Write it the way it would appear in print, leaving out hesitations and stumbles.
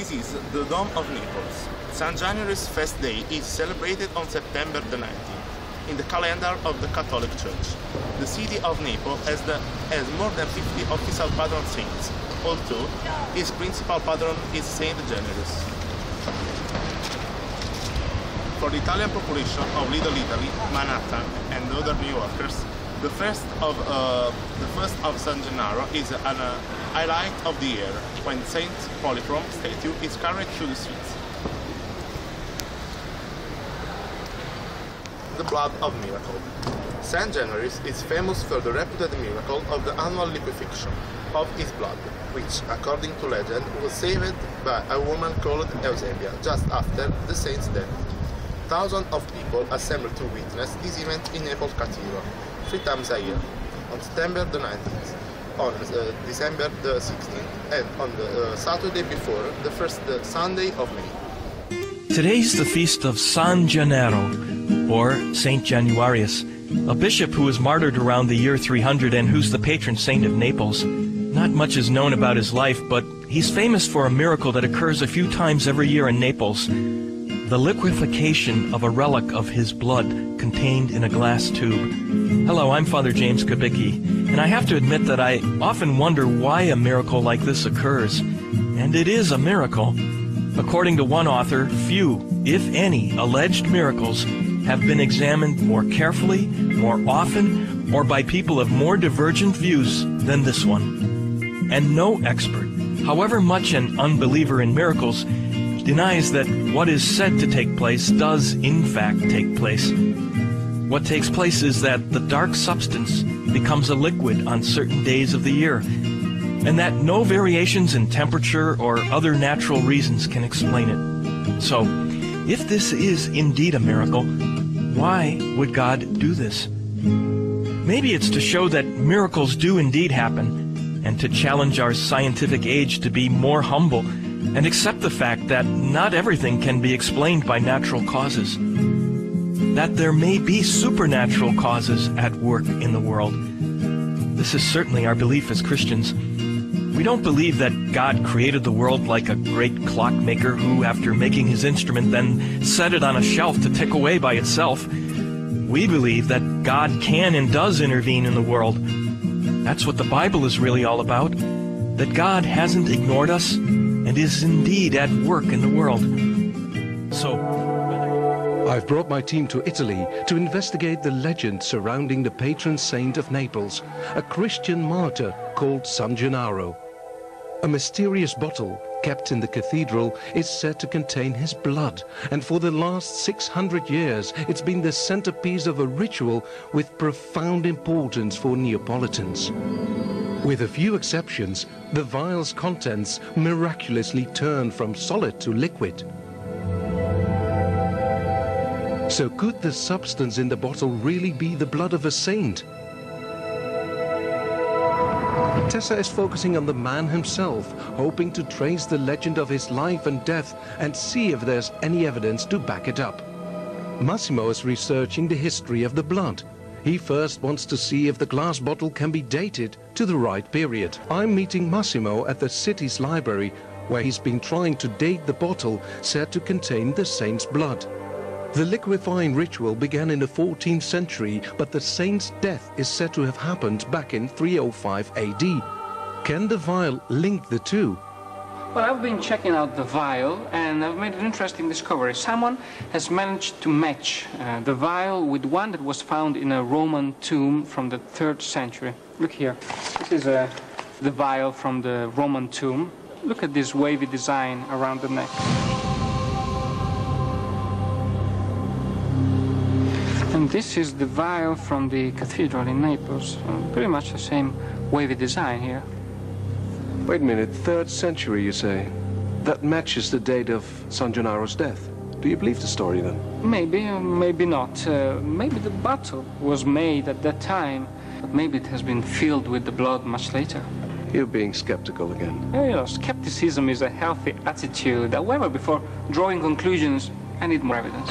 This is the Dome of Naples. San January's feast day is celebrated on September the 19th in the calendar of the Catholic Church. The city of Naples has more than 50 official patron saints, although its principal patron is Saint Generis. For the Italian population of Little Italy, Manhattan, and other New Yorkers, the first of San Gennaro is an highlight of the year, when Saint Polychrome statue is carried through the streets. The blood of miracle. Saint Generis is famous for the reputed miracle of the annual liquefaction of his blood, which, according to legend, was saved by a woman called Eusebia just after the saint's death. Thousands of people assemble to witness this event in Naples Cathedral 3 times a year, on September the 19th, on December the 16th, and on the Saturday before the first Sunday of May. Today's the feast of San Gennaro, or Saint Januarius, a bishop who was martyred around the year 300 and who's the patron saint of Naples. Not much is known about his life, but he's famous for a miracle that occurs a few times every year in Naples: the liquefaction of a relic of his blood contained in a glass tube. Hello, I'm Father James Kubicki, and I have to admit that I often wonder why a miracle like this occurs. And it is a miracle. According to one author, few, if any, alleged miracles have been examined more carefully, more often, or by people of more divergent views than this one. And no expert, however much an unbeliever in miracles, denies that what is said to take place does in fact take place. What takes place is that the dark substance becomes a liquid on certain days of the year, and that no variations in temperature or other natural reasons can explain it. So, if this is indeed a miracle, why would God do this? Maybe it's to show that miracles do indeed happen, and to challenge our scientific age to be more humble and accept the fact that not everything can be explained by natural causes. That there may be supernatural causes at work in the world. This is certainly our belief as Christians. We don't believe that God created the world like a great clockmaker who, after making his instrument, then set it on a shelf to tick away by itself. We believe that God can and does intervene in the world. That's what the Bible is really all about. That God hasn't ignored us and is indeed at work in the world. So, I've brought my team to Italy to investigate the legend surrounding the patron saint of Naples, a Christian martyr called San Gennaro. A mysterious bottle kept in the cathedral is said to contain his blood, and for the last 600 years it's been the centerpiece of a ritual with profound importance for Neapolitans. With a few exceptions, the vial's contents miraculously turn from solid to liquid. So could the substance in the bottle really be the blood of a saint? Tessa is focusing on the man himself, hoping to trace the legend of his life and death and see if there's any evidence to back it up. Massimo is researching the history of the blood. He first wants to see if the glass bottle can be dated to the right period. I'm meeting Massimo at the city's library, where he's been trying to date the bottle said to contain the saint's blood. The liquefying ritual began in the 14th century, but the saint's death is said to have happened back in 305 AD. Can the vial link the two? Well, I've been checking out the vial, and I've made an interesting discovery. Someone has managed to match the vial with one that was found in a Roman tomb from the 3rd century. Look here. This is the vial from the Roman tomb. Look at this wavy design around the neck. And this is the vial from the cathedral in Naples. Pretty much the same wavy design here. Wait a minute, 3rd century you say? That matches the date of San Gennaro's death. Do you believe the story then? Maybe, maybe not. Maybe the bottle was made at that time, but maybe it has been filled with the blood much later. You're being skeptical again. You know, skepticism is a healthy attitude. However, before drawing conclusions, I need more evidence.